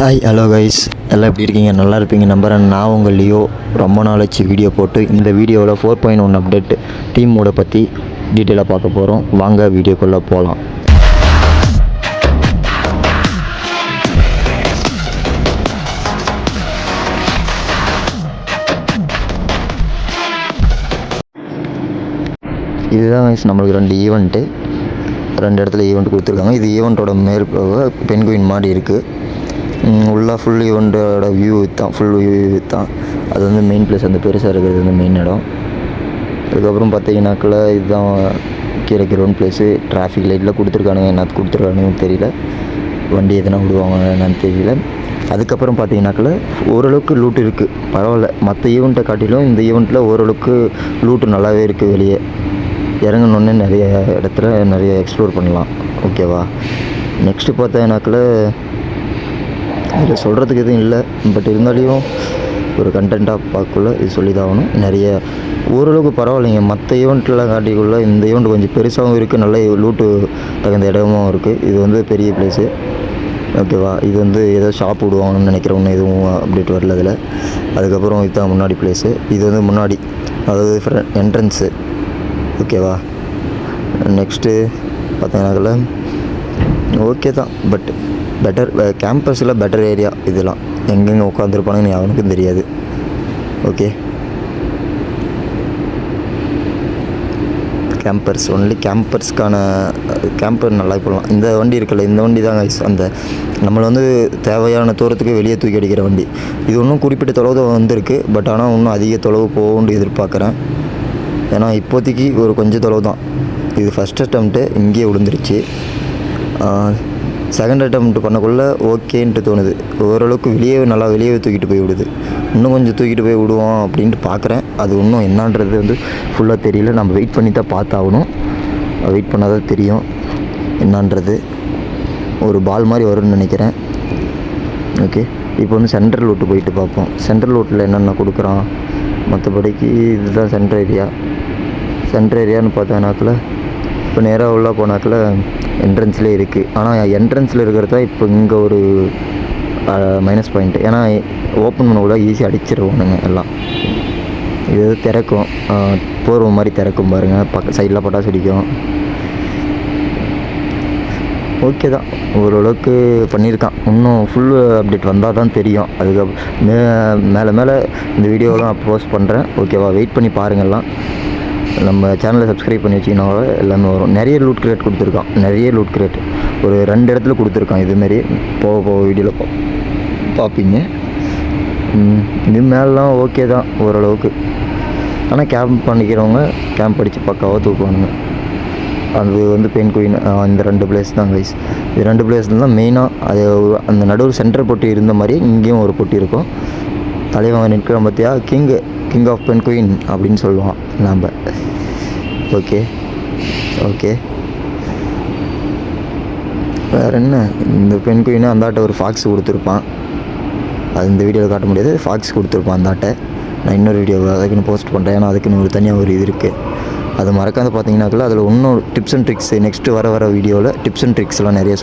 Hi hello guys, எல்லாம் எப்படி இருக்கீங்க? நல்லா இருப்பீங்க நம்புறேன். நான் உங்கள் லியோ. ரொம்ப நாள் வச்சு வீடியோ போட்டு இந்த வீடியோவில் 4.1 அப்டேட் டீம் மோடை பற்றி டீட்டெயிலாக பார்க்க போகிறோம். வாங்க வீடியோக்குள்ளே போகலாம். இதுதான் கைஸ் நம்மளுக்கு ரெண்டு இடத்துல ஈவெண்ட் கொடுத்துருக்காங்க. இது ஈவெண்ட்டோட மேல் பென்குயின் மாதிரி இருக்குது. ஃபுல்லாக ஃபுல் ஈவெண்ட்டோட வியூ தான், ஃபுல் வியூ தான். அது வந்து மெயின் பிளேஸ், அந்த பெருசாக இருக்கிறது வந்து மெயின் இடம். அதுக்கப்புறம் பார்த்தீங்கன்னாக்கில் இதுதான் கீழே கிரவுண்ட் பிளேஸு. டிராஃபிக் லைட்டில் கொடுத்துருக்கானுங்க, என்ன கொடுத்துருக்கானுங்கன்னு தெரியல. வண்டி எதனா விடுவாங்க என்னன்னு தெரியல. அதுக்கப்புறம் பார்த்தீங்கன்னாக்கில் ஓரளவுக்கு லூட் இருக்குது, பரவாயில்ல. மற்ற ஈவெண்ட்டை காட்டிலும் இந்த ஈவெண்ட்டில் ஓரளவுக்கு லூட்டு நல்லாவே இருக்குது. வெளியே இறங்கணுன்னே நிறைய இடத்துல நிறைய எக்ஸ்ப்ளோர் பண்ணலாம். ஓகேவா? நெக்ஸ்ட்டு பார்த்தீங்கன்னாக்கில் இதில் சொல்கிறதுக்கு எதுவும் இல்லை, பட் இருந்தாலையும் ஒரு கண்டென்ட்டாக பார்க்கக்குள்ள இது சொல்லி தான் ஆகணும். நிறைய ஓரளவுக்கு பரவாயில்லைங்க. மற்ற ஈவெண்ட்டில் காட்டிக்குள்ள இந்த ஈவெண்ட் கொஞ்சம் பெருசாகவும் இருக்குது, நல்ல லூட்டு தகுந்த இடமும் இருக்குது. இது வந்து பெரிய பிளேஸு. ஓகேவா? இது வந்து ஏதோ ஷாப் விடுவாங்கன்னு நினைக்கிறவங்க எதுவும் அப்டேட் வரல இதில். அதுக்கப்புறம் இதுதான் முன்னாடி பிளேஸு. இது வந்து முன்னாடி, அதாவது என்ட்ரன்ஸு. ஓகேவா? நெக்ஸ்ட்டு பார்த்தீங்கன்னாக்கல ஓகே தான், பட் பெட்டர் கேம்பஸில் பெட்டர் ஏரியா. இதெல்லாம் எங்கெங்கே உட்காந்துருப்பானுன்னு அவனுக்கும் தெரியாது. ஓகே, கேம்பர்ஸ் ஒன்லி கேம்பர்ஸ்க்கான கேம்பர் நல்லா போடலாம். இந்த வண்டி இருக்குல்ல, இந்த வண்டி தான் அந்த நம்மளை வந்து தேவையான தூரத்துக்கு வெளியே தூக்கி அடிக்கிற வண்டி. இது இன்னும் குறிப்பிட்ட தொலைவு தான் வந்திருக்கு, பட் ஆனால் இன்னும் அதிக தொலைவு போகும்னு எதிர்பார்க்குறேன். ஏன்னா இப்போதைக்கு ஒரு கொஞ்சம் தொலைவு தான். இது ஃபஸ்ட் அட்டெம்ப்ட்டு இங்கேயே விழுந்துருச்சு. செகண்ட் அட்டெம்ப்ட் பண்ணக்குள்ளே ஓகேன்ட்டு தோணுது. ஓரளவுக்கு வெளியே தூக்கிட்டு போய் விடுது. இன்னும் கொஞ்சம் தூக்கிட்டு போய் விடுவோம் அப்படின்ட்டு பார்க்குறேன். அது இன்னும் என்னான்றது வந்து ஃபுல்லாக தெரியல. நம்ம வெயிட் பண்ணி தான் பார்த்தாகணும். வெயிட் பண்ணால் தான் தெரியும் என்னான்றது. ஒரு பால் மாதிரி வரும்னு நினைக்கிறேன். ஓகே, இப்போ வந்து சென்ட்ரல் லூட்டு போயிட்டு பார்ப்போம். சென்ட்ரல் லூட்டில் என்னென்ன கொடுக்குறான். மற்றபடிக்கு இதுதான் சென்ட்ரல் ஏரியான்னு பார்த்தோன்னாக்கில் இப்போ நேராக உள்ளே போனாக்கில் என்ட்ரன்ஸ்லேயே இருக்குது. ஆனால் என்ட்ரன்ஸில் இருக்கிறது தான் இப்போ இங்கே ஒரு மைனஸ் பாயிண்ட்டு. ஏன்னா ஓப்பன் பண்ண கூட ஈஸியாக அடிச்சிருவானுங்க எல்லாம். இது திறக்கும், போர்வ மாதிரி திறக்கும் பாருங்கள். சைடில் பட்டாசு அடிக்கும். ஓகே தான், ஓரளவுக்கு பண்ணியிருக்கான். இன்னும் ஃபுல் அப்டேட் வந்தால் தான் தெரியும். அதுக்கப்புறம் மேலே இந்த வீடியோலாம் போஸ்ட் பண்ணுறேன். ஓகேவா? வெயிட் பண்ணி பாருங்கள்லாம். நம்ம சேனலை சப்ஸ்கிரைப் பண்ணி வச்சிங்கனால எல்லாமே வரும். நிறைய லூட் கிரேட் கொடுத்துருக்கான், ஒரு 2 இடத்துல கொடுத்துருக்கான். இதுமாரி போக வீடியோவில் பார்ப்பீங்க. இது மேலாம் ஓகே தான் ஓரளவுக்கு. ஆனால் கேம்ப் பண்ணிக்கிறவங்க கேம்ப் அடித்து பக்காவாக தூக்குவானுங்க. அது வந்து பென்குயின் இந்த 2 பிளேஸ் தான் கைஸ். இது 2 பிளேஸ் தான் மெயினாக. அது அந்த நடுவில் சென்டர் பொட்டி இருந்த மாதிரி இங்கேயும் ஒரு பொட்டி இருக்கும். தலைவன் நிற்கிற பார்த்தியா, கிங் ஆஃப் பென்குயின் அப்படின்னு சொல்லுவான் நாம். ஓகே வேறு என்ன, இந்த பென்குயினை அந்தாட்ட ஒரு ஃபாக்ஸ் கொடுத்துருப்பான். அது இந்த வீடியோவில் காட்ட முடியாது. ஃபாக்ஸ் கொடுத்துருப்பான் அந்தாட்ட. நான் இன்னொரு வீடியோ அதுக்குன்னு போஸ்ட் பண்ணுறேன். ஏன்னா அதுக்குன்னு ஒரு தனியாக ஒரு இது இருக்குது. அது மறக்காது பார்த்தீங்கன்னாக்கில் அதில் இன்னும் டிப்ஸ் அண்ட் ட்ரிக்ஸ் நெக்ஸ்ட்டு வர வீடியோவில் டிப்ஸ் அண்ட் ட்ரிக்ஸ்லாம் நிறைய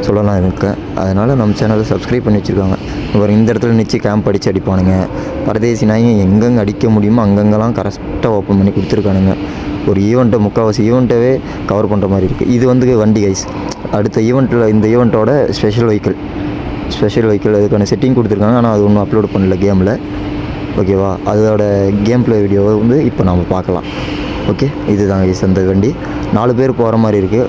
சொல்லலாம் இருக்கேன். அதனால் நம்ம சேனலை சப்ஸ்கிரைப் பண்ணி வச்சுருக்காங்க. அப்புறம் இந்த இடத்துல நிச்சு கேம்ப் அடித்து அடிப்பானுங்க. பரதேசி நாய்ங்க எங்கெங்கே அடிக்க முடியுமோ அங்கங்கெல்லாம் கரெக்டாக ஓப்பன் பண்ணி கொடுத்துருக்கானுங்க. ஒரு ஈவெண்ட்டை முக்கால்வாசி ஈவெண்ட்டவே கவர் பண்ணுற மாதிரி இருக்குது. இது வந்து வண்டி கைஸ். அடுத்த ஈவெண்ட்டில் இந்த ஈவெண்ட்டோட ஸ்பெஷல் வெஹிக்கிள் அதுக்கான செட்டிங் கொடுத்துருக்காங்க. ஆனால் அது ஒன்றும் அப்லோட் பண்ணல கேமில். ஓகேவா? அதோட கேம் ப்ளே வீடியோவை வந்து இப்போ நம்ம பார்க்கலாம். ஓகே, இதுதான் கைஸ் அந்த வண்டி. 4 பேர் போகிற மாதிரி இருக்குது.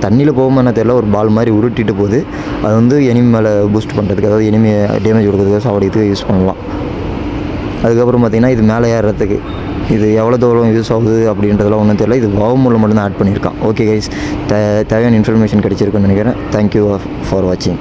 தண்ணியில் போகும்போது என்ன தெரியல, ஒரு பால் மாதிரி உருட்டிட்டு போகுது. அது வந்து எனிமி மேலே பூஸ்ட் பண்ணுறதுக்கு, அதாவது எனிமி டேமேஜ் கொடுக்குறதுக்கு சாவடிக்கிறதுக்கு யூஸ் பண்ணலாம். அதுக்கப்புறம் பார்த்திங்கன்னா இது மேலே ஏறுறதுக்கு இது எவ்வளோ தூரம் யூஸ் ஆகுது அப்படின்றதெல்லாம் ஒன்றும் தெரியல. இது வாவமூலில் மட்டும்தான் ஆட் பண்ணியிருக்கான். ஓகே கைஸ், தேவையான இன்ஃபர்மேஷன் கிடச்சிருக்குன்னு நினைக்கிறேன். தேங்க்யூ ஃபார் வாட்சிங்.